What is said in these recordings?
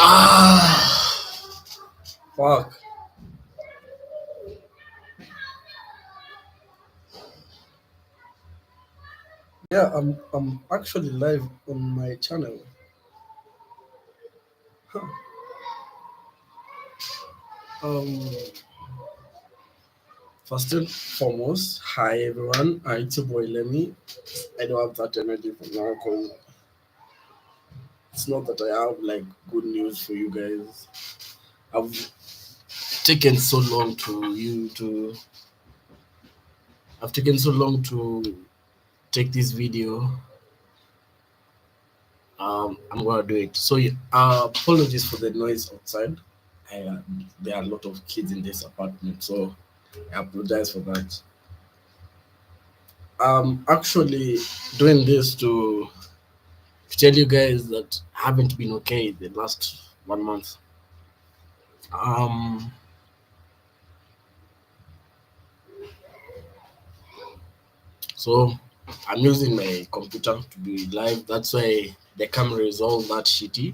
Ah, fuck. Yeah, I'm actually live on my channel. Huh. Um, First and foremost, hi everyone. It's your boy Lemmy. I don't have that energy for now because it's not that I have like good news for you guys. I've taken so long to you to. I've taken so long to take this video. I'm gonna do it. So apologies for the noise outside. There are a lot of kids in this apartment, so I apologize for that. I'm actually doing this to tell you guys that I haven't been okay the last 1 month. Um, so I'm using my computer to be live. That's why the camera is all that shitty.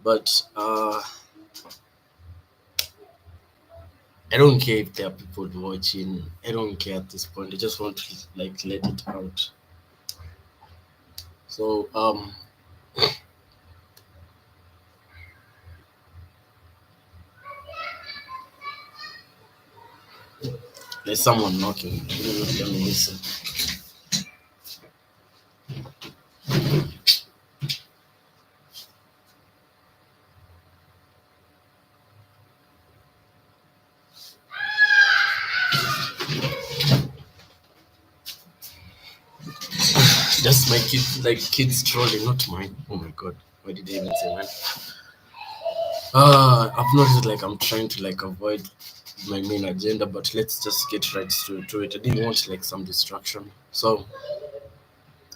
But I don't care if there are people watching. I don't care at this point. I just want to like let it out. So there's someone knocking. Let me listen. Just my kids, like kids trolling, not mine. Oh my god, why did I even say mine? I've noticed like I'm trying to like avoid my main agenda, but let's just get right to it. I didn't want like some distraction. So,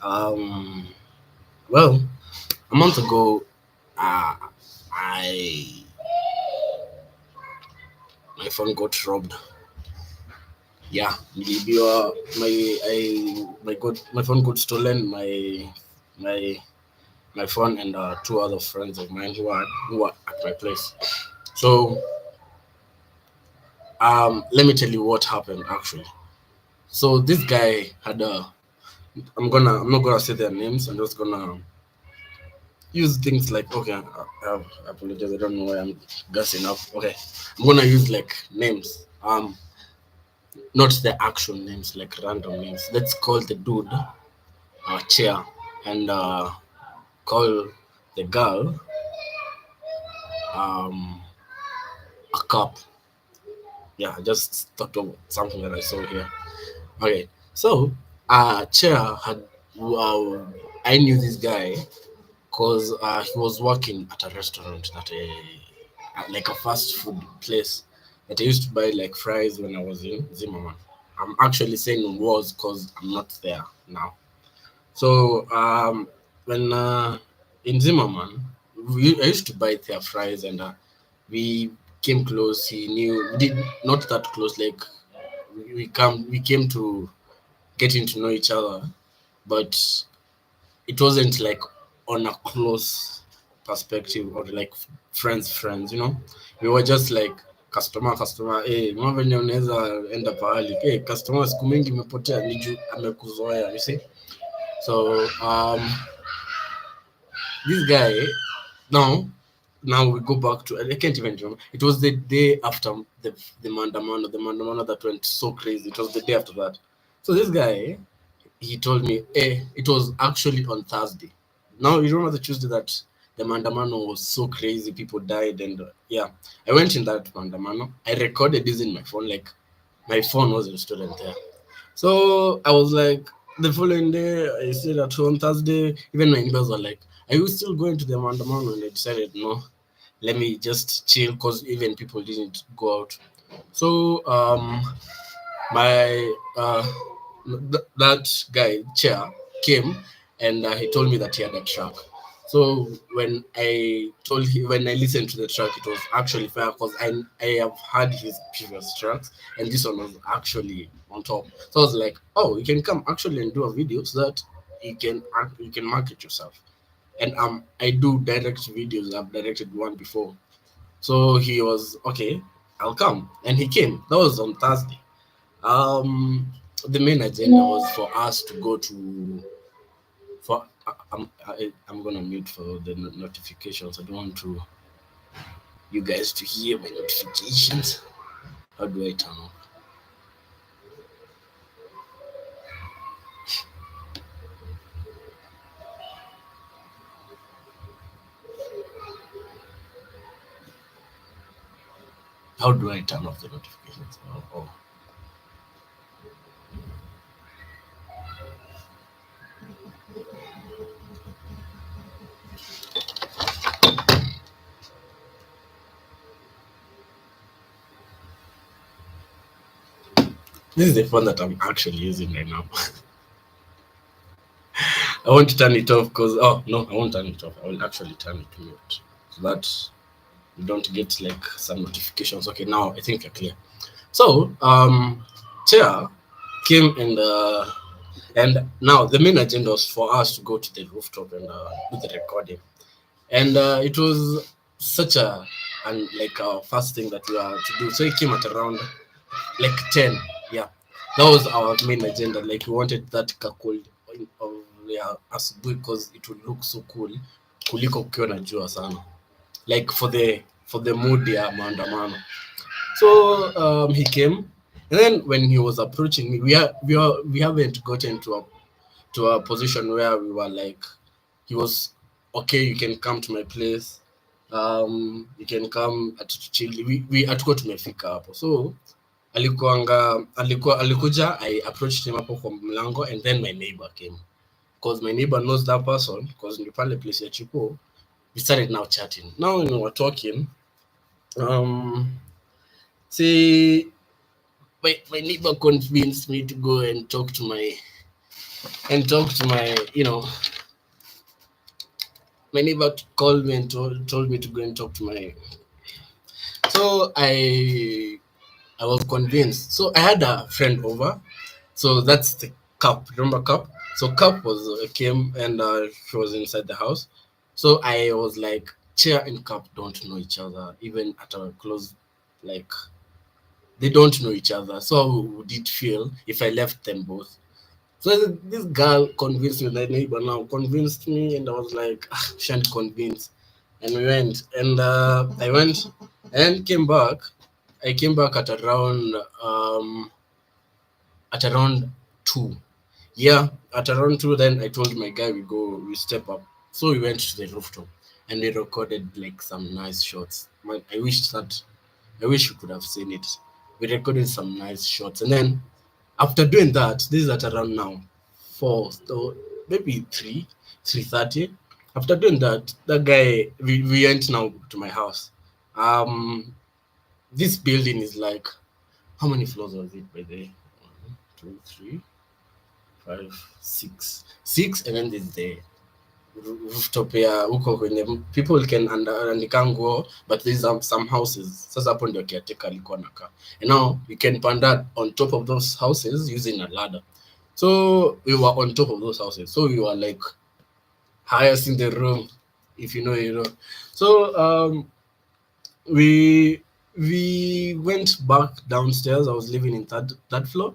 um, well, a month ago, uh, I my phone got robbed. Yeah, my phone got stolen. My my phone and two other friends of mine who are at my place. So let me tell you what happened actually. So this guy had a I'm not gonna say their names. I'm just gonna use things like okay. I apologize. I don't know why I'm guessing up. Okay, I'm gonna use like names. Not the actual names, like random names. Let's call the dude chair and call the girl um a cup. Yeah, I just thought of something that I saw here. Okay, so chair had I knew this guy because he was working at a restaurant like a fast food place that I used to buy like fries when I was in Zimmerman. I'm actually saying was because I'm not there now. So when in Zimmerman, I used to buy their fries and we came close. He knew we did not that close. Like we came to getting to know each other, but it wasn't like on a close perspective or like friends, you know. We were just like customer mama venye unaweza enda pahali customer siku mingi imepotea ni juu amekuzoea, you see. So this guy now now we go back to I can't even remember. It was the day after the mandamano that went so crazy. It was the day after that. So this guy, he told me, it was actually on Thursday. Now you remember the Tuesday that the mandamano was so crazy, people died, and yeah, I went in that mandamano. I recorded this in my phone, like my phone wasn't stolen there. So I was like, the following day, I stayed at home Thursday. Even my neighbors were like, "Are you still going to the mandamano?" And I decided, no, let me just chill because even people didn't go out. So my that guy chair came and he told me that he had a truck. So when I listened to the track, it was actually fair because I have had his previous tracks and this one was actually on top. So I was like, oh, you can come actually and do a video so that you can market yourself. and I do direct videos. I've directed one before. So he was okay, I'll come. And he came. That was on Thursday. Um the main agenda was for us to go to for I'm gonna mute for the notifications. I don't want to you guys to hear my notifications. How do I turn off? How do I turn off the notifications? Oh. This is the phone that I'm actually using right now. I want to turn it off because no, I won't turn it off. I will actually turn it to mute so that you don't get like some notifications. Okay, now I think you're clear. So Chair came and now the main agenda was for us to go to the rooftop and do the recording. And it was such a and like our first thing that we are to do. So it came at around like 10. Yeah, that was our main agenda. Like we wanted that cold of asubuhi because it would look so cool kuliko kukiwa na jua sana, like for the mood ya maandamano. So he came, and then when he was approaching me, we haven't gotten to a position where we were like, he was okay, you can come to my place, you can come atuchill. We hatukuwa tumefika hapo. So alikuja, I approached him hapo kwa mlango, and then my neighbor came because my neighbor knows that person because ni pale place ya Chipo. We started now chatting. Now when we were talking, see, my neighbor convinced me to go and talk to my my neighbor called me and told me to go and talk to my. So I was convinced. So I had a friend over. So that's the Cup. Remember Cup? So Cup came and she was inside the house. So I was like, Chair and Cup don't know each other, even at a close, like they don't know each other. So how would it feel if I left them both? So this girl convinced me, the neighbor now convinced me, and I was like, shan't convince. And we went, and I went and came back. I came back at around 2. Yeah, at around 2, then I told my guy we step up. So we went to the rooftop and we recorded like some nice shots. I wish you could have seen it. We recorded some nice shots, and then after doing that, this is at around now 4, so maybe 3:30. After doing that, that guy we went now to my house. This building is like, how many floors was it by the way? 1, 2, 3, 5, 6, and then there's the rooftop here huko kwenye people can andika nguo, but there's some houses. Sasa hapo ndio caretaker alikuwa anakaa, and now you can panda on top of those houses using a ladder. So we were on top of those houses, so we were like highest in the room, if you know. So we went back downstairs. I was living in third floor,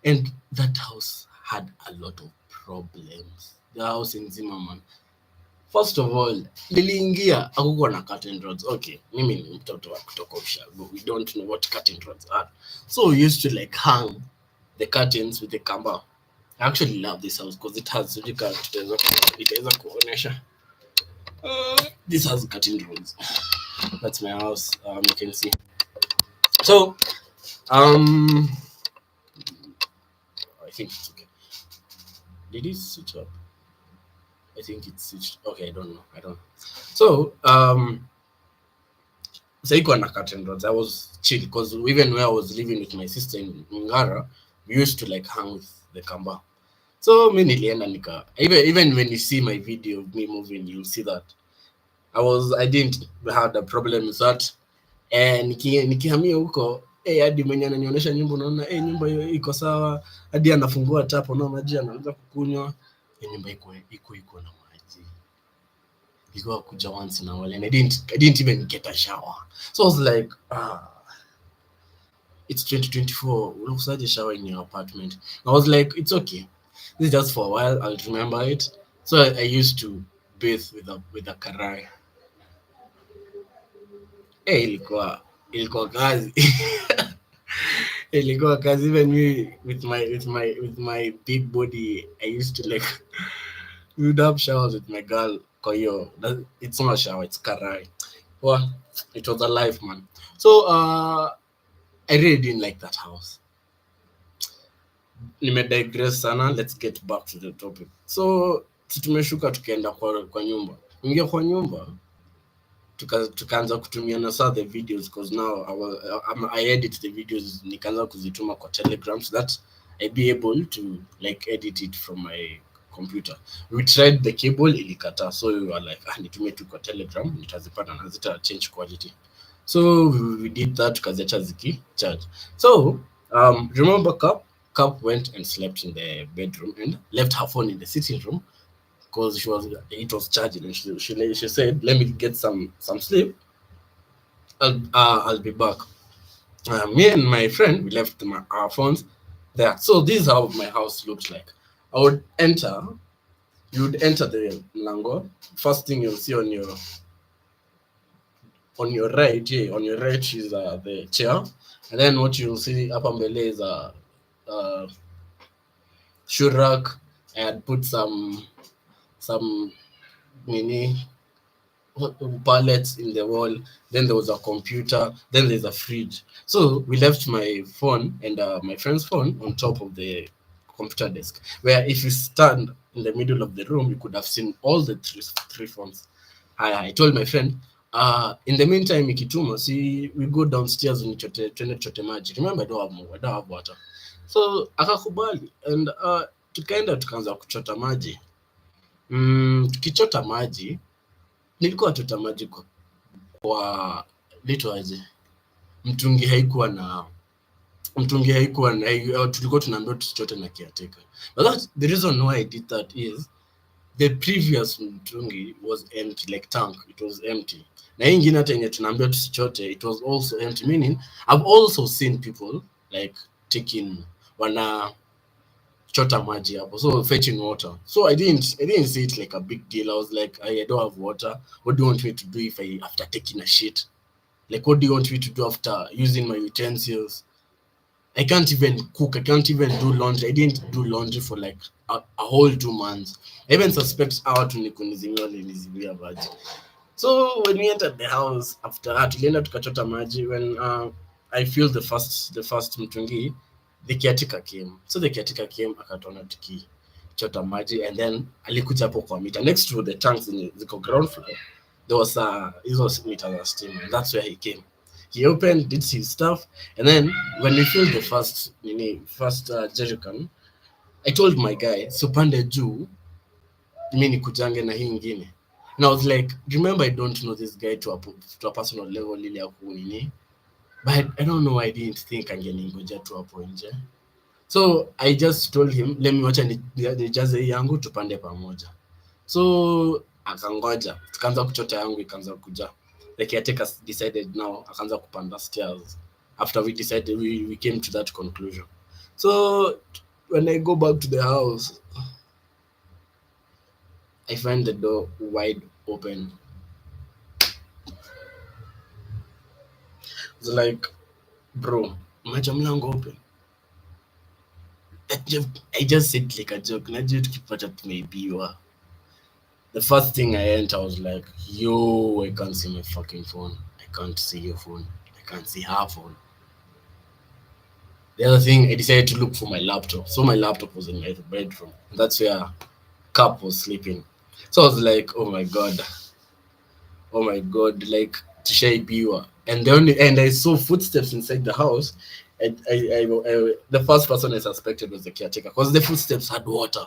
and that house had a lot of problems. The house in Zimmerman. First of all, niliingia hakukuwa na curtain rods. Okay, mimi ni mtoto wa kutoka Ushago. We don't know what curtain rods are. So we used to like hang the curtains with the kamba. I actually love this house because it has itaweza kuonesha. This has curtain rods. That's my house. You can see. So, I think it's okay. Did it switch up? I think it's switched. Okay, I don't know. So, Saiko and curtain rods. I was chill because even when I was living with my sister in Ngara, we used to like hang with the kamba. So me nilienda nika even when you see my video of me moving, you'll see that I didn't have a problem with that. And nikihamia huko hadi mwenye ananionyesha nyumba, unaona nyumba hiyo iko sawa, hadi anafungua tap na maji anaanza kukunywa. Nyumba iko na maji. ilikuwa kuja once in a while, and I didn't even get a shower. So I was like, it's 2024. Unakusaje shower in your apartment? I was like, it's okay. This is just for a while. I'll remember it. So I used to bathe with a karai. Ilikuwa kazi. Ilikuwa kazi. Even me with my big body, I used to like we would have showers with my girl. Kwa hiyo, it's not a shower, it's karai. Well, it was a life, man. So I really didn't like that house. Nimedigress sana, let's get back to the topic. So tumeshuka tukaenda kwa nyumba. Ingia kwa nyumba tukaanza kutumiana saa the videos, because now I edit the videos, nikaanza kuzituma kwa Telegram so that I be able to like edit it from my computer. We tried the cable, ilikata, so we were like nitumie tu kwa Telegram, nitazipata na zita change quality. So we did that, tukaziacha ziki charge. So remember Cup went and slept in the bedroom and left her phone in the sitting room because it was charging, and she said, let me get some sleep, I'll be back. Me and my friend, we left our phones there. So this is how my house looked like. You would enter the mlango. First thing you'll see on your right, is the chair, and then what you'll see up mbele is a shoe rack. I had put some mini pallets in the wall. Then there was a computer. Then there's a fridge. So we left my phone and my friend's phone on top of the computer desk, where if you stand in the middle of the room, you could have seen all the three phones. I told my friend, in the meantime, ikituma, see, we go downstairs and twende chote maji. Remember, I don't have water. So akakubali, and tukaanza kuchota maji. Tukichota maji, nilikuwa chota maji kwa litwaje, mtungi haikuwa na tulikuwa tunaambiwa tusichote na caretaker. But the reason why I did that is the previous mtungi was empty, like tank, it was empty. Na hii ingine hata yenye tunaambiwa tusichote, it was also empty, meaning I've also seen people like wana chota maji hapo, so fetching water. So I didn't see it like a big deal. I was like, I don't have water. What do you want me to do after taking a shit? Like, what do you want me to do after using my utensils? I can't even cook. I can't even do laundry. I didn't do laundry for like a whole 2 months. I even suspect out nilizimia maji. So when we entered the house, after that, tulienda tukachota maji. When I filled the first mtungi, the caretaker came. So the caretaker came, akatona tukichota maji, and then alikuja hapo kwa meter next to the tanks in the ground floor. There was his meter was steam, and that's where he came. He opened, did his stuff, and then when we filled the first jerrycan, I told my guy, so pande juu, mimi nikujange na hii ingine. And I was like, remember, I don't know this guy to a personal level, lili ya kunini. But I don't know why I didn't think angeningoja tu hapo nje. So I just told him, let me wacha nijaze yangu tupande pamoja. So akangoja, tukaanza kuchota yangu ikaanza kuja. The caretaker decided now akaanza kupanda stairs. After we decided, we came to that conclusion. So when I go back to the house, I find the door wide open. It's like, bro, macha mlango open. I just said like a joke. Najua tukipata tumeibiwa. The first thing I enter, I was like, yo, I can't see my fucking phone. I can't see your phone. I can't see her phone. The other thing, I decided to look for my laptop. So my laptop was in my bedroom. That's where Cup was sleeping. So I was like, oh my god, like tushaibiwa. And I saw footsteps inside the house. The first person I suspected was the caretaker, because the footsteps had water.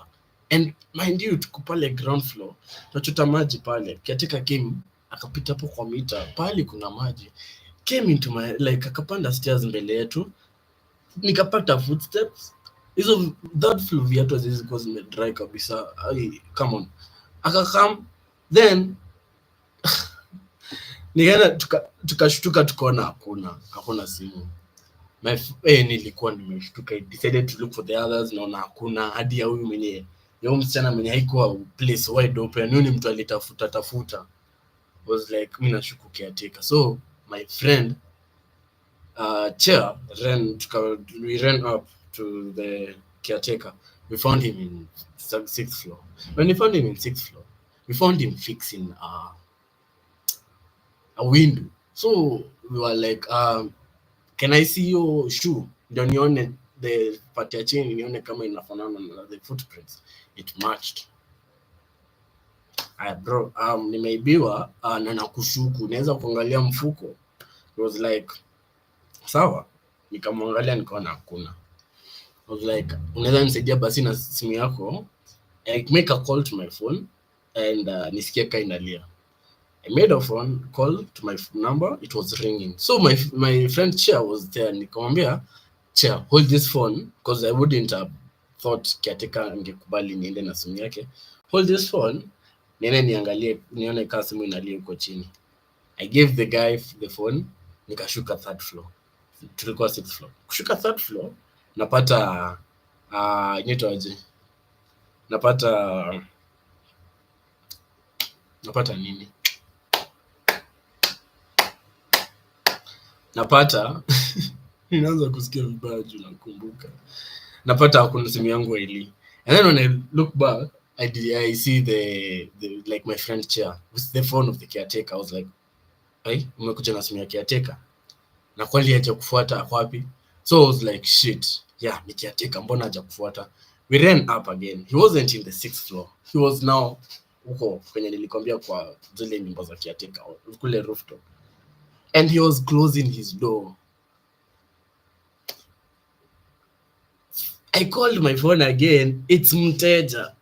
And mind you, tuko pale ground floor, tunachota maji pale. Caretaker came, akapita hapo kwa mita, pale kuna maji. Came into my, like, akapanda stairs mbele yetu. Nikapata footsteps. Hizo that floor viatu zilikuwa zimedry kabisa. Come on. Akakam, then Nikaenda tukashtuka tukaona hakuna simu. Nilikuwa nimeshtuka. I decided to look for the others, naona hakuna, hadi ya huyu mwenye ya huyu msichana mwenye haikuwa place wide open, huyu ni mtu alitafuta tafuta. Was like mimi nashuku caretaker. So my friend chair we ran up to the caretaker. We found him in sixth floor. When we found him in sixth floor, we found him fixing a window. So we were like, can I see your shoe? Ndio nione the part ya chini, nione kama inafanana na the footprints. It matched. Bro, nimeibiwa na nakushuku, naweza kuangalia mfuko? It was like, sawa. Nikamwangalia nikaona hakuna. I was like, unaweza nisaidia basi na simu yako? I make a call to my phone and nisikie ka inalia. I made a phone call to my number. It was ringing. So my friend Chair was there. Nikamwambia, Chair, hold this phone, because I wouldn't have thought caretaker angekubali niende na simu yake. Hold this phone, niende niangalie, nione kama simu inalia huko chini. I gave the guy the phone, nikashuka third floor. Tulikuwa sixth floor. Kushuka third floor, napata inaitwaje? Napata nini? Ninaanza kusikia vibaya juu nakumbuka. Napata hakuna simu yangu ili. And then when I look back, I see the like my friend Chair with the phone of the caretaker. I was like, "Hey, umekuja na simu ya caretaker? Na kweli haja kufuata wapi?" So I was like, shit. Yeah, ni caretaker, mbona haja kufuata? We ran up again. He wasn't in the sixth floor. He was now huko kwenye nilikwambia kwa zile nyumba za caretaker, kule rooftop. And he was closing his door. I called my phone again. It's mteja.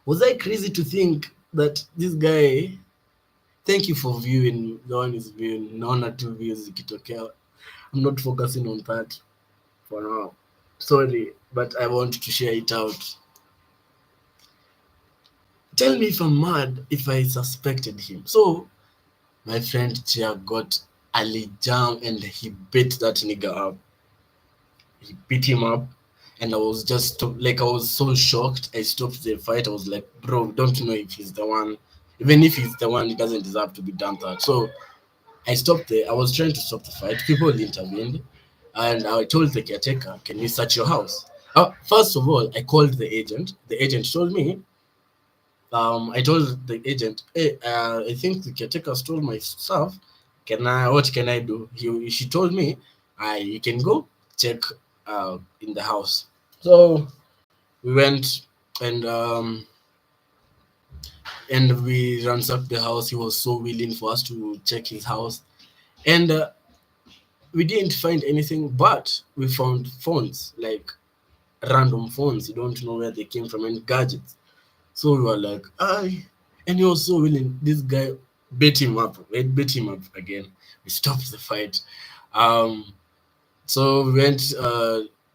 Was I crazy to think that this guy... Thank you for viewing. The one is viewing. Naona 2 views zikitokea. I'm not focusing on that for now. Sorry, but I want to share it out. Tell me if I'm mad if I suspected him. So my friend Chair got a jam and he beat that nigga up. He beat him up, and I was just like, I was so shocked. I stopped the fight. I was like, bro, don't know if he's the one. Even if he's the one, he doesn't deserve to be done that. So I stopped there. I was trying to stop the fight. People intervened, and I told the caretaker, "Can we search your house?" First of all, I called the agent. The agent told me, I told the agent, "Hey, I think the caretaker stole my stuff. What can I do?" She told me, you can go check in the house. So we went and we ransacked the house. He was so willing for us to check his house, and we didn't find anything, but we found phones, like random phones. You don't know where they came from, and gadgets. So we were like, and he was so willing. This guy beat him up. We beat him up again. We stopped the fight. So we went.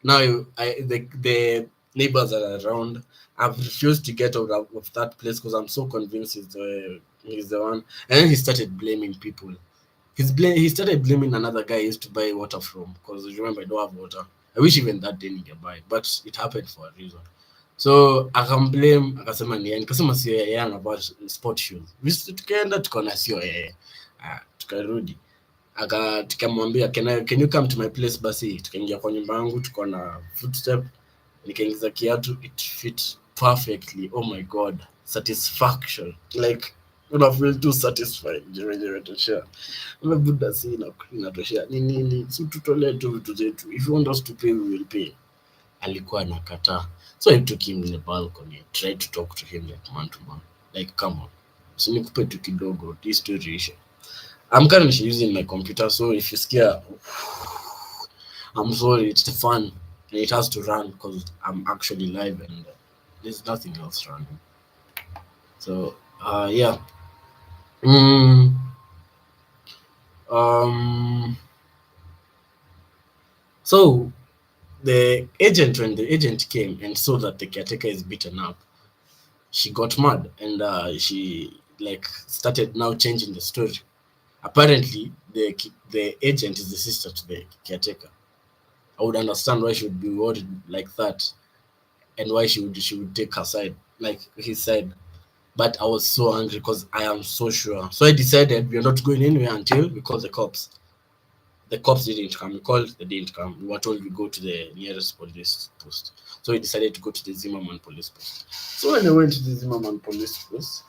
Now the neighbors are around. I've refused to get out of that place because I'm so convinced he's the one. And then he started blaming people. He started blaming another guy he used to buy water from, because remember, I don't have water. I wish even that day ningebuy, but it happened for a reason. So akamblame, akasema ni yeye, nikasema sio yeye, anavaa sport shoes. Visi tukaenda tukaona sio yeye. Tukarudi. Tukamwambia, can you come to my place basi? Tukaingia kwa nyumba yangu, tukaona footstep, nikaingiza kiatu, it fit perfectly. Oh my god, satisfaction. Like, una feel too satisfied wenyewe toshea. Buda si inatoshea. Nini, si tutolee tu vitu zetu. If you want us to pay, we will pay. Alikuwa anakataa. So I took him in the balcony, tried to talk to him like man to man. Like, come on. So nikupe tu kidogo, this story ishe. I'm currently using my computer, so if you scare, I'm sorry, it's fun. And it has to run because I'm actually live and there's nothing else running. So, yeah. So when the agent came and saw that the caretaker is beaten up, she got mad and she like started now changing the story. Apparently, the agent is the sister to the caretaker. I would understand why she would be worried like that, and why she would take her side, like his side. But I was so angry because I am so sure. So I decided we are not going anywhere until we call the cops. The cops didn't come. We called, they didn't come. We were told we go to the nearest police post. So we decided to go to the Zimmerman police post. So when I went to the Zimmerman police post,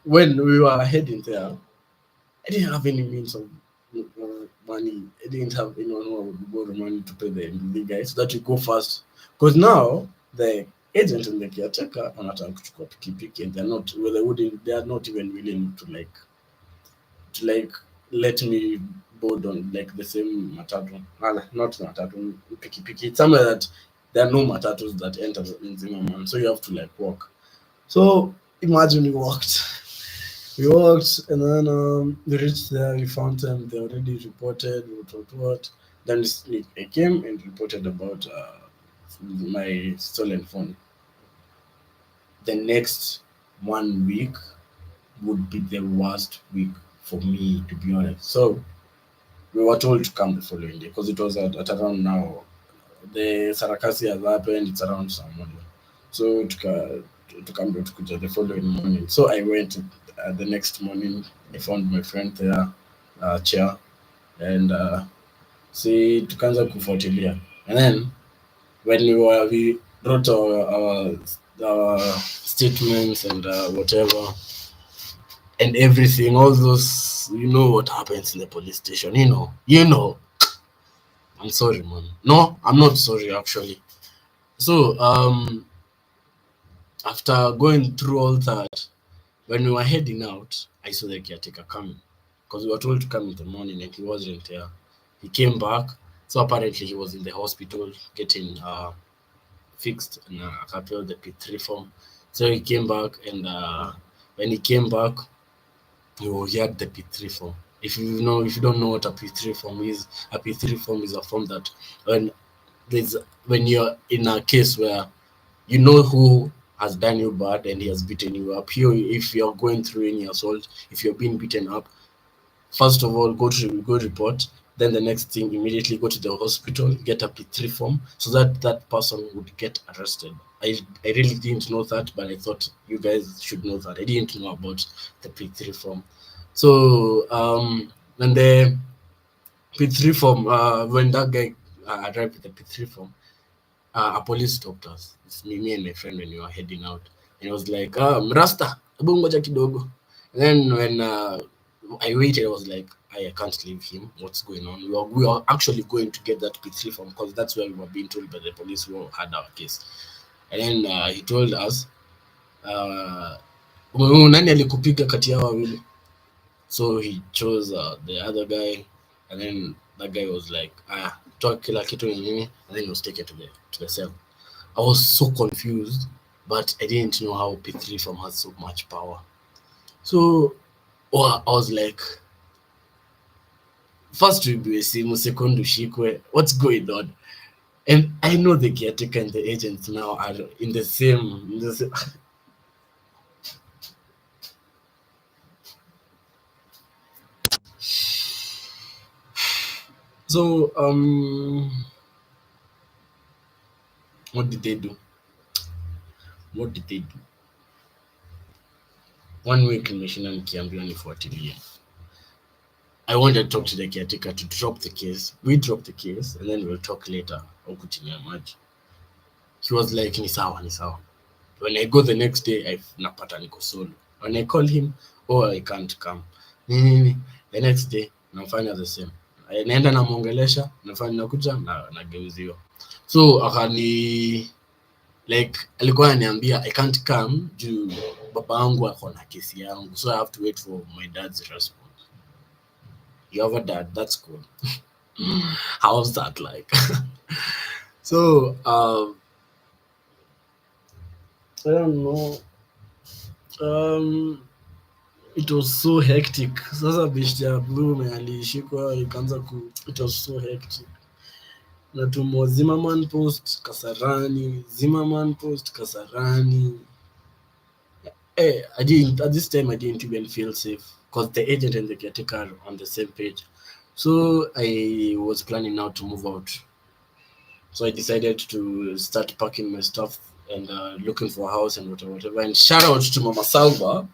when we were heading there, I didn't have any means of money. I didn't have anyone who would borrow money to pay the guy so that we go fast. Because now the agent and the caretaker wanataka kuchukua pikipiki and they are not even willing to let me board on like the same matatu. Not matatu, pikipiki. It's somewhere that there are no matatus that enter in Zimmerman, so you have to like walk. So imagine we walked. We walked and then we reached there, we found them, they already reported what. Then I came and reported about my stolen phone. The next 1 week would be the worst week for me, to be honest. So we were told to come the following day because it was at around now. The Sarakasi has happened, it's around some. So to come to Kuja the following morning. So I went the next morning. I found my friend there, chair, and tukaanza kufuatilia. And then when we wrote our statements and whatever and everything, all those, you know what happens in the police station, you know. I'm sorry, man. No, I'm not sorry actually. So after going through all that, when we were heading out, I saw the caretaker coming because we were told to come in the morning and he wasn't there. He came back. So apparently he was in the hospital getting fixed and appealed the P3 form. So he came back and when he came back, he had the P3 form. If you don't know what a P3 form is, a P3 form is a form that when you're in a case where you know who has done you bad and he has beaten you up. Here, if you're going through any assault, if you're being beaten up, first of all, go report. Then the next thing, immediately go to the hospital, get a P3 form so that person would get arrested. I really didn't know that, but I thought you guys should know that. I didn't know about the P3 form. So when the P3 form, when that guy arrived with the P3 form, a police stopped us. It's me and my friend when we were heading out. And it was like, Mrasta, hebu ngoja kidogo. And then when I waited, I was like, I can't leave him. What's going on? We were actually going to get that P3 form because that's where we were being told by the police who had our case. And then he told us, nani alikupiga kati ya wawili? So he chose the other guy, and then that guy was like, toa kila kitu nini, and then he was taken to the cell. I was so confused, but I didn't know how P3 form has so much power. So I was like, first tuibiwe simu, second ushikwe, what's going on? And I know the caretaker and the agents now are in the same So what did they do? 1 week nimeshinda nikiambiwa nifuatilie. I wanted to talk to the caretaker to drop the case. We dropped the case and then we'll talk later. He was like, ni sawa. When I go the next day, napata niko solo. When I call him, I can't come. The next day, nafanya the same. Naenda namuongelesha, nafanya nakuja nageuziwa. So alikuwa ananiambia I can't come juu baba yangu ako na kesi yangu, so I have to wait for my dad's response. You have a dad, that's cool. How's that like? So I don't know. It was so hectic. Sasa bishja Blume alishikwa ikaanza it was so hectic. Natumwa Zimmerman post Kasarani. I didn't at this time. I didn't even feel safe because the agent and the caretaker are on the same page. So I was planning now to move out. So I decided to start packing my stuff and looking for a house and whatever. And shout out to Mama Salva.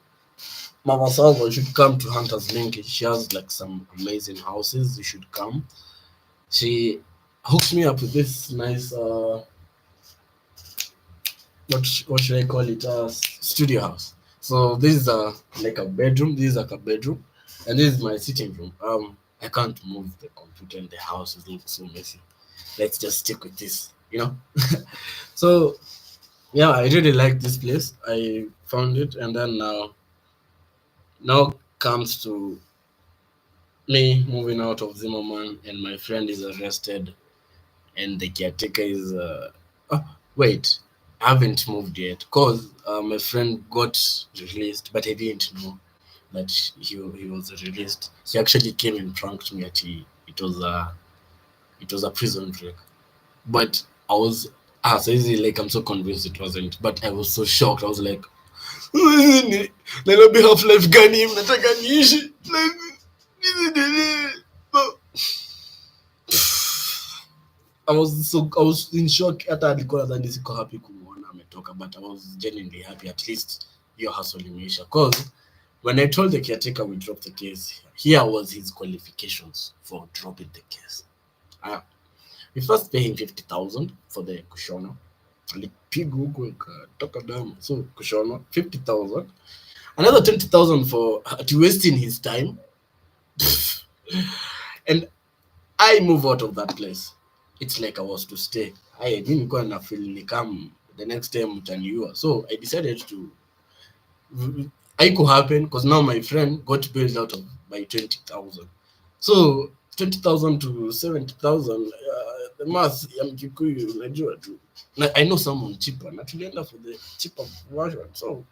Mama Salva, you should come to Hunter's Link. She has like some amazing houses. You should come. She hooked me up with this nice what should I call it? Studio house. So this is like a bedroom. This is like a bedroom, and this is my sitting room. I can't move the computer in the house. It looks so messy. Let's just stick with this. So yeah, I really like this place. I found it, and then now comes to me moving out of Zimmerman, and my friend is arrested, and the caretaker is oh, wait, I haven't moved yet because my friend got released, but I didn't know that he was released. He actually came and pranked me at it was a prison break. But I was so easy, like I'm so convinced it wasn't, but I was so shocked. I was like, Nairobi Half Life gani mnataka niishi like I was in shock. Hata alikuwa nadhani siko happy kumuona ametoka, but I was genuinely happy. At least hiyo hustle imeisha, cause when I told the caretaker we dropped the case, here was his qualifications for dropping the case. We first pay him 50,000 for the kushona. Alipigwa huko ikatoka damu, so kushona 50,000, another 20,000 for wasting his time. And I move out of that place. It's like I was to stay. I didn't go and feel ni come the next time mtaniua. So I decided to. I could happen because now my friend got bailed out of by 20,000. So 20,000 to 70,000. The math ya Mkikuyu unajua tu. I know someone cheaper. Na tulienda for the cheaper version. So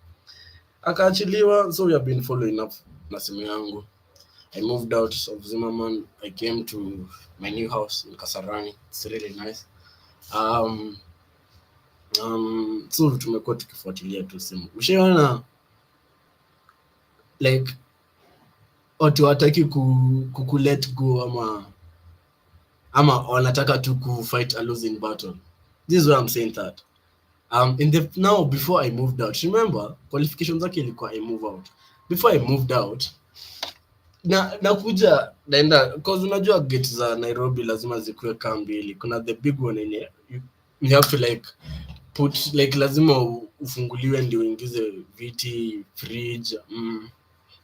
akaachiliwa. So we have been following up na simu yangu. I moved out of Zimmerman. I came to my new house in Kasarani. It's really nice. So tumekuwa tukifuatilia tu simu. Ushaona like watu wataki ku let go ama wanataka tu ku fight a losing battle. This is why I'm saying that. Now before I moved out, remember qualifications zake ilikuwa I move out. Before I moved out, nakuja naenda cause unajua gate za Nairobi lazima zikuwe kaa mbili. Kuna the big one in here. You have to like put like lazima ufunguliwe ndio uingize viti, fridge,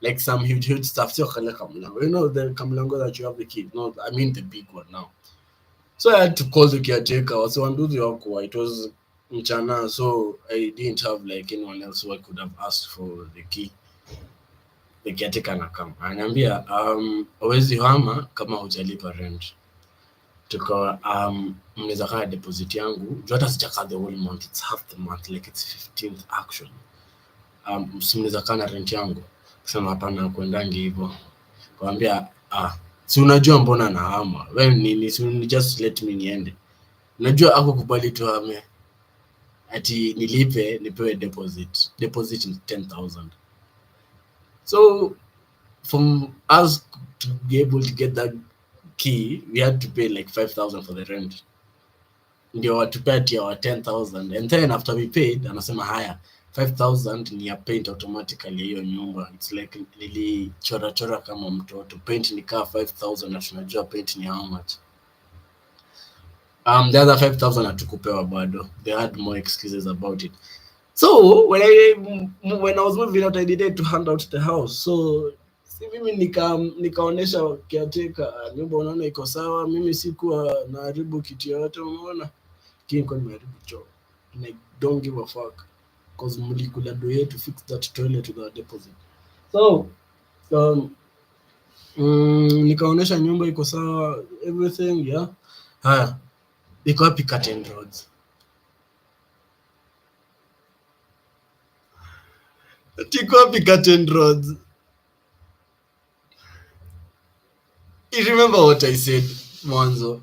like some huge stuff. Sio kale kamlango. You know the kamlango that you have the key. No, I mean the big one now. So I had to call the caretaker. Wasiwanduzi wako. It was mchana, so I didn't have like anyone else who I could have asked for the key. The caretaker anakam ananiambia hawezi hama kama hujalipa rent. Tukawa mnaweza kaa deposit yangu juu hata sijakaa the whole month, it's half the month, like it's 15th actually. Mnaweza kaa na rent yangu. Sema hapana, kuendangi hivyo. Kaambia si unajua mbona nahama wewe, nini si just let me niende. Unajua akukubali tu hame ati nilipe nipewe deposit is 10,000. So from us to be able to get that key, we had to pay like 5,000 for the rent. Ndio watupati wa 10,000, and then after we paid anasema haya 5,000 ni ya paint automatically hiyo nyumba. It's like nilichora kama mtoto. Paint ni kaa 5,000 na tunajua paint ni how much. The other 5,000 hatukupewa bado. They had more excuses about it. So when I was moving out, I needed to hand out the house. So si mimi nikaonesha caretaker nyumba, unaona iko sawa, mimi sikuwa naharibu kitu yote, unaona kinko nimeharibu choo. And I don't give a fuck because mlikula do yetu to fix that toilet with our deposit. So nikaonesha nyumba iko sawa, everything, yeah. Haya, iko wapi curtain rods? Iko wapi curtain rods? You remember what I said mwanzo?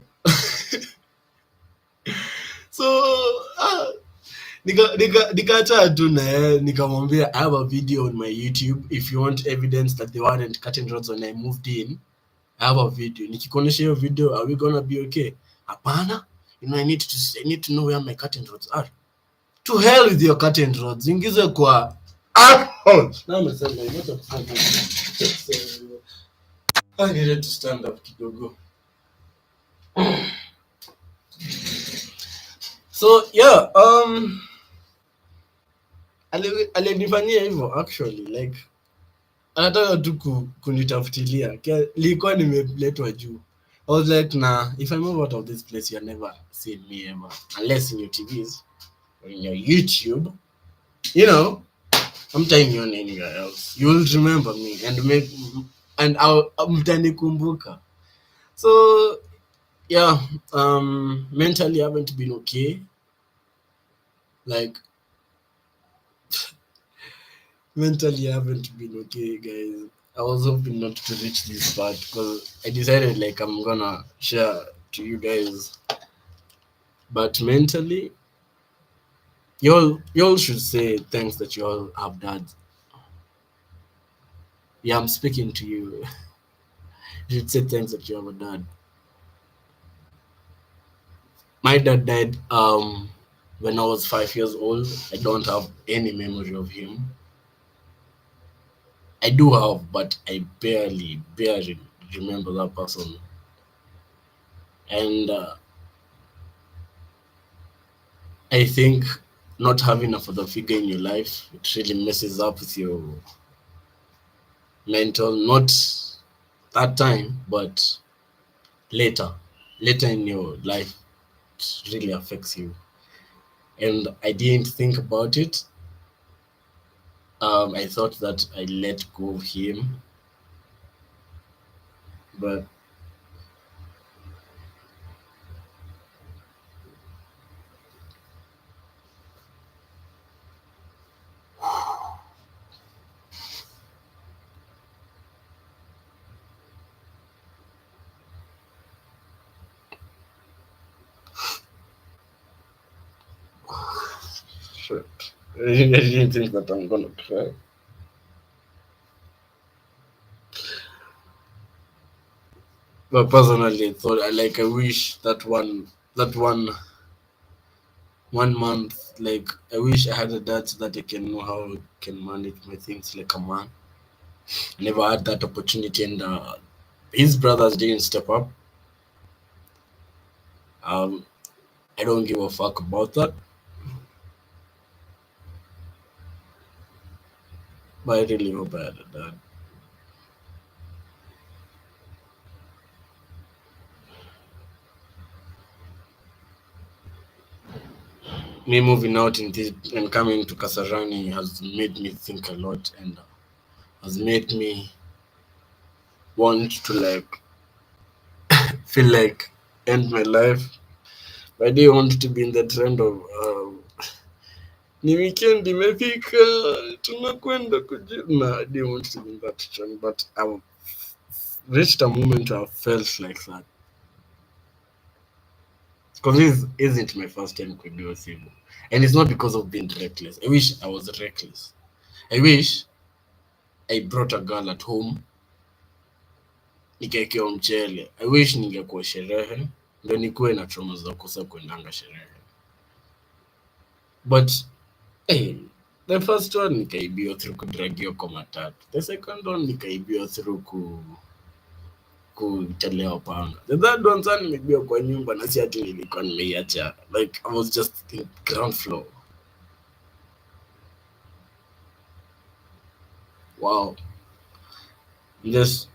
So Nikaacha tu na yeye, nikamwambia I have a video on my YouTube if you want evidence that they weren't curtain rods when I moved in. I have a video. Nikikuonyesha hiyo video, are we gonna be okay? Hapana. I need to know where my curtain rods are. To hell with your curtain rods. Ingize kwa now amesema imeacha kufanya. I needed to stand up kidogo. So yeah, alinifanyia hivyo actually, like anataka tu kunitafutilia. Nilikuwa nimeletwa juu. I was like, nah, if I move out of this place, you're never seeing me ever. Unless in your TVs or in your YouTube. You know, I'm telling you anywhere else. You will remember me and I'll mtanikumbuka. So yeah, mentally I haven't been okay. Like mentally I haven't been okay, guys. I was hoping not to reach this part because I decided like I'm gonna share to you guys. But mentally, y'all should say thanks that you all have dads. Yeah, I'm speaking to you. You should say thanks that you have a dad. My dad died when I was 5 years old. I don't have any memory of him. I do have, but I barely remember that person. And I think not having a father figure in your life, it really messes up with your mental, not that time, but later in your life, it really affects you. And I didn't think about it. I thought that I let go of him, but shit. I didn't think that I'm gonna cry. But personally, I thought I wish that one month, like I wish I had a dad so that I can know how I can manage my things like a man. I never had that opportunity, and his brothers didn't step up. Um, I don't give a fuck about that. But I really hope I had a dad. Me moving out in this and coming to Kasarani has made me think a lot, and has made me want to like feel like end my life. But I didn't want to be in the trend of ni weekend imefika tunakwenda kujina. I didn't want to be in that trend, but I've reached a moment where I felt like that. Because this isn't my first time kuibiwa simu. And it's not because of being reckless. I wish I was reckless. I wish I brought a girl at home nikaekewa mchele. I wish ningekuwa sherehe ndio nikuwe na trauma za kukosa kuendanga sherehe. But hey, the first one nikaibiwa through kudragiwa kwa matatu. The second one nikaibiwa through kutelewa panga. The third one sana nimeibiwa kwa nyumba na si ati nilikuwa nimeiacha. Like I was just in ground floor. Wow. I'm just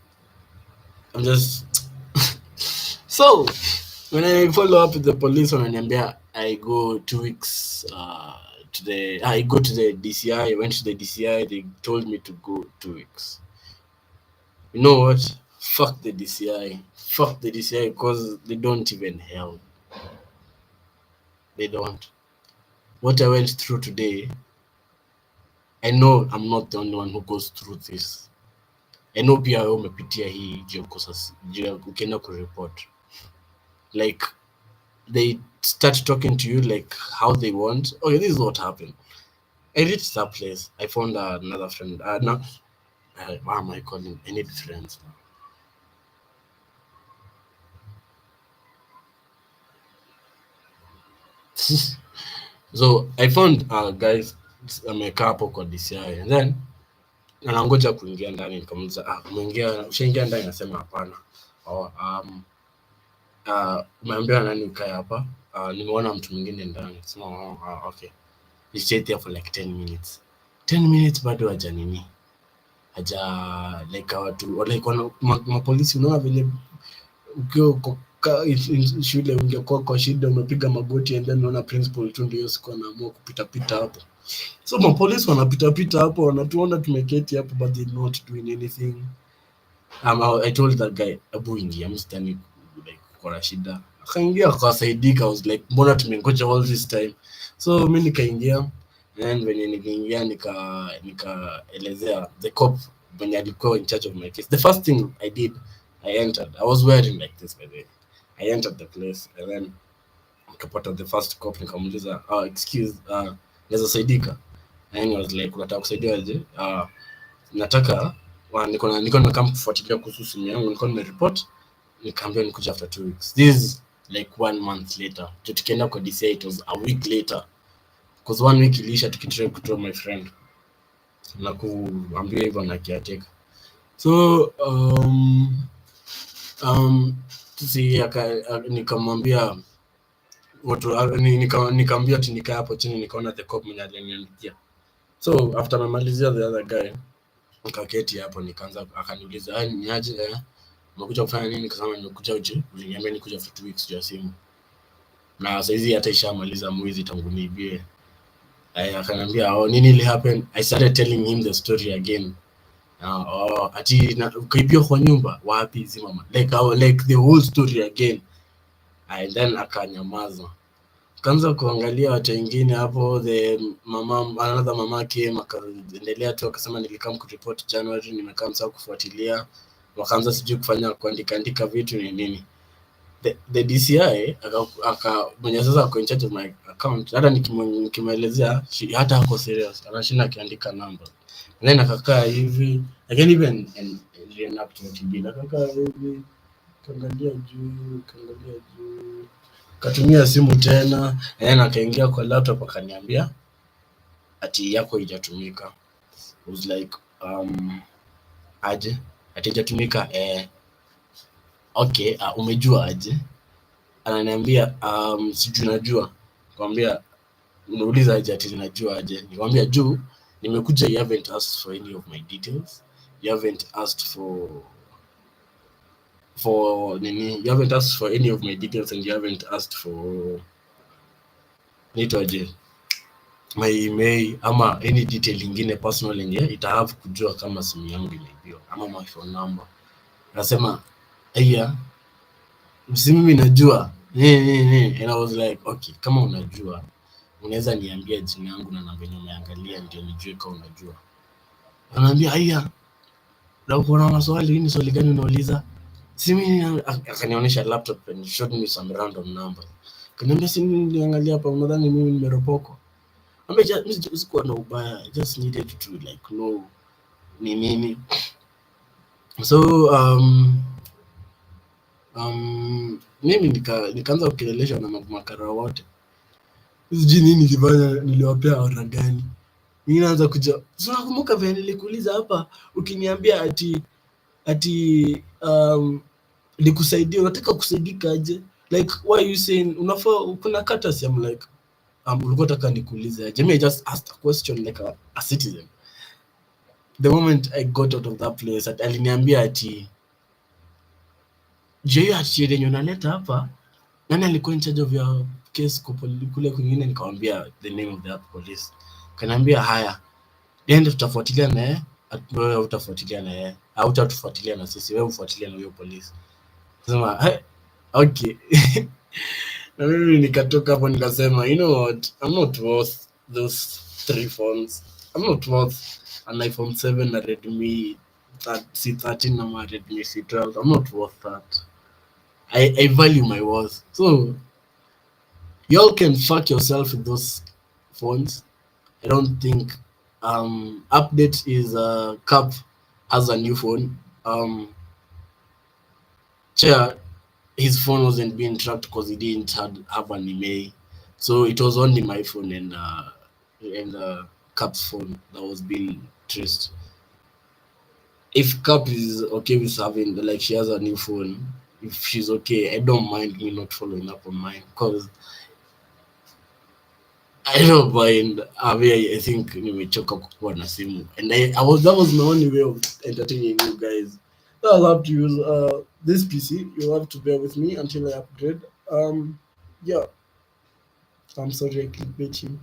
so when I follow up with the police wananiambia I go 2 weeks I go to the DCI. I went to the DCI. They told me to go 2 weeks. You know what? Fuck the DCI. Fuck the DCI because they don't even help. They don't. What I went through today, I know I'm not the only one who goes through this. I know pia wewe umepitia hii juu ya ukienda kureport. Like they start talking to you like how they want. Okay, this is what happened. I reached that place. I found another friend. No, what am I calling? I need friends. So I found guys amekaa hapo kwa DCI, and then anangoja kuingia ndani. Nikamuuliza, umeingia, ushaingia ndani? Nasema hapana. Oh, umeambiwa nani ukae hapa? Nimeona mtu mwingine ndani. Sema okay. We stayed there for like 10 minutes. 10 minutes bado hajanini, haja like watu like mapolisi. Unaona vile ukiwa shule ungekuwa kwa shida umepiga magoti, and then unaona principal tu ndio siku anaamua kupita pita hapo. So mapolisi wanapita pita hapo, wanatuona tumeketi hapo, but they not doing anything. I told that guy, abu ingia, msitani like kuna shida. Akaingia akasaidika. I was like, mbona tumengoja all this time? So mimi nikaingia, and venye nikaingia nikaelezea the cop when alikuwa in charge of my case. The first thing I did, I entered. I was wearing like this by the way. I entered the place, and then nikapata the first cop, nikamuuliza, excuse, naweza saidika? And he was like, unataka kusaidia aje? Nataka niko nimekaa kufuatilia kuhusu simu yangu, niko nimereport. Nikaambia nikuja after 2 weeks. This is like 1 month later. Tukienda kwa DCI, it was a week later, because 1 week ilisha tukitry kutoa my friend na kuambia hivyo na kiateka. So nikamwambia watu, nikaambia ati nikaa hapo chini. Nikaona the cop mwenye aliniandikia. So after memalizia the other guy, nikaketi hapo, nikaanza, akaniuliza ni aje, umekuja kufanya nini? Nikasema nimekuja uje, uliniambia nikuja for 2 weeks ya simu, na saizi hata ishamaliza mwezi tangu niibie. Akaniambia nini ili happen. I started telling him the story again. Ati ukaibia kwa nyumba wapi zima, like the whole story again. And then akanyamaza. Kaanza kuangalia watu wengine hapo, the mama, another mama came, akaendelea tu, akasema nilikam kureport January, nimekaa msao kufuatilia. Wakaanza sijui kufanya kuandika vitu ni nini. The DCI mwenye sasa ako in charge of my account, hata nikimuelezea hata ako serious, anashinda akiandika number. And then akakaa hivi, I can't even reenact what he did. Akakaa hivi, kaangalia juu, katumia simu tena, and akaingia kwa laptop, akaniambia ati yako haijatumika. I was like, aje ati haijatumika? Okay, umejua aje? Ananiambia sijui najua. Nikamwambia unauliza aje ati najua aje? Nikamwambia juu nimekuja, you haven't asked for any of my details, you haven't asked for nini, you haven't asked for any of my details, and you haven't asked for nitoje my email ama any detail ingine personal yenye itahave kujua kama simu yangu imeibiwa ama my phone number. Nasema aya, si mimi najua. And I was like, okay, kama unajua unaweza niambia jina yangu na namba yenye umeangalia ndio nijue kama unajua. Ananiambia aya, na uko na maswali, ni swali gani unauliza? Si mimi. Akanionyesha laptop and showed me some random numbers. Kaniambia si mimi niliangalia hapa, unadhani mimi nimeropoko? Ambaye just sikuwa na ubaya, I just needed to like know ni nini. So mimi nikaanza kukelelesha na makara wote. Sijui nini nilifanya, niliwapea ora gani. Ninaanza kuja, so nakumbuka vile nilikuuliza hapa, ukiniambia ati nikusaidia, unataka kusaidika aje? Like why you saying unafaa kuna courtesy? I'm like ulikuwa unataka nikuulize aje? I just asked a question like a citizen. The moment I got out of that place, aliniambia ati je, ati yenye unaleta hapa nani alikuwa in charge of your case kule kwingine? Nikamwambia the name of the police. Kaniambia haya, ndio tutafuatilia na yeye. Wewe utafuatilia na yeye au utatufuatilia na sisi? Wewe ufuatilia na huyo polisi. Sema okay. Na mimi nikatoka hapo nikasema, you know what, I'm not worth those 3 phones. I'm not worth an iPhone 7 na Redmi C13 na Redmi C12. I'm not worth that. I value my worth. So Y'all can fuck yourself with those phones. I don't think update is Cap has a new phone. Chair, his phone wasn't being tracked because he didn't have an email, so it was only my phone and Cap's phone that was being traced. If Cap is okay with having, like, she has a new phone, if she's okay, I don't mind me not following up on mine because I don't mind. I think nimechoka kukuwa na simu, and I was that was my only way of entertaining you guys. So I'll have to use this PC. You'll have to bear with me until I upgrade. Yeah, I'm sorry I clickbait you.